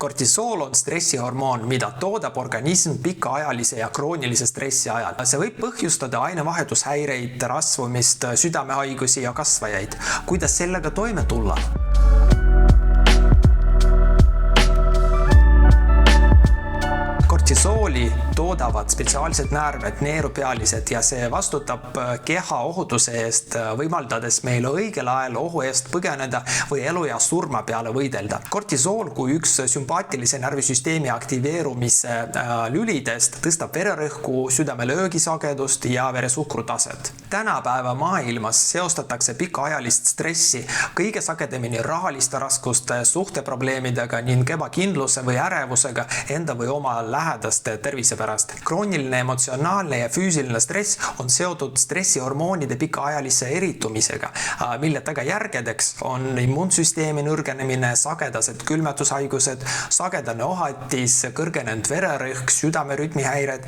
Kortisool on stressihormoon, mida toodab organism pikaajalise ja kroonilise stressi ajal. See võib põhjustada ainevahetushäireid, rasvumist, südamehaigusi ja kasvajaid. Kuidas sellega toime tulla? Kortisooli toodavad spetsiaalsed närved, neerupealised ja see vastutab keha ohutuse eest, võimaldades meil õigel ajal ohu eest põgeneda või elu ja surma peale võidelda. Kortisool kui üks sümpaatilise närvisüsteemi aktiveerumise lülidest tõstab vererõhku, südamelöögisagedust ja veresuhkru taset. Tänapäeva maailmas seostatakse pikaajalist stressi kõige sagedamini rahaliste raskuste, suhteprobleemidega ning ebakindluse või ärevusega enda või oma lähedaste tervise pärast. Krooniline emotsionaalne ja füüsiline stress on seotud stressihormoonide pikaajalise eritumisega, mille tagajärgedeks on immuunsüsteemi nõrgenemine, sagedased külmetushaigused, sagedane ohatis, kõrgenenud vererõhk, südamerütmihäired,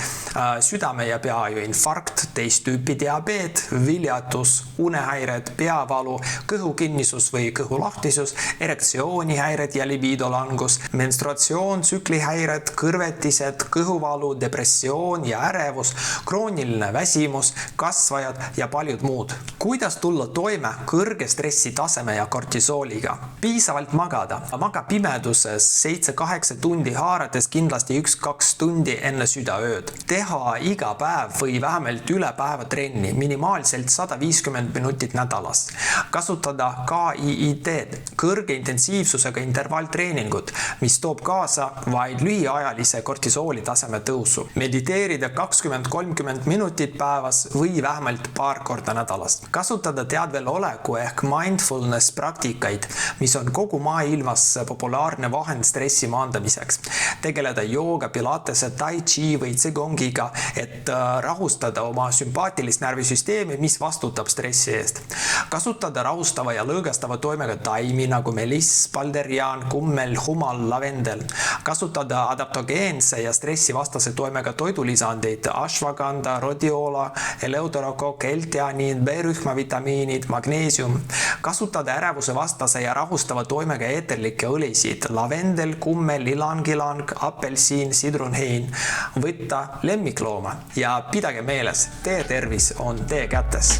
südame- ja peaaju infarkt, teist tüüpi diabeet, viljatus, unehäired, peavalu, kõhukinnisus või kõhulahtisus, erektsioonihäired ja libiidolangus, menstruatsioon, tsüklihäired, kõrvetised, kõhuvalu, depressioon ja ärevus, krooniline väsimus, kasvajad ja paljud muud. Kuidas tulla toime kõrge stressitaseme ja kortisooliga? Piisavalt magada. Maga pimeduses 7-8 tundi haarates kindlasti 1-2 tundi enne südaööd. Teha iga päev või vähemalt üle päeva trenni, minimaalselt 150 minutit nädalas. Kasutada KIIT, kõrge intensiivsusega intervalltreeningut, mis toob kaasa vaid lühiajalise kortisooli taseme tõusu. Mediteerida 20-30 minutit päevas või vähemalt paar korda nädalas. Kasutada teadveloleku ehk mindfulness praktikaid, mis on kogu maailmas populaarne vahend stressi maandamiseks. Tegeleda jooga, pilatese, tai chi või tsigongiga, et rahustada oma sümpaatilist närvisüsteemi, mis vastutab stressi eest. Kasutada rahustava ja lõõgastava toimega taimi nagu meliss, balderian, kummel, humal, lavendel. Kasutada adaptogeense ja stressivastase toimega toidulisandeid, ashwagandha, rhodiola, eleuterokokk, L-teaniin, B-rühma vitamiinid, magneesium. Kasutada ärevuse vastase ja rahustava toimega eeterlikke õlisid, lavendel, kummel, ilang-ilang, apelsiin, sidrunhein. Võtta lemmiklooma ja pidage meeles, teie tervis on teie kätes.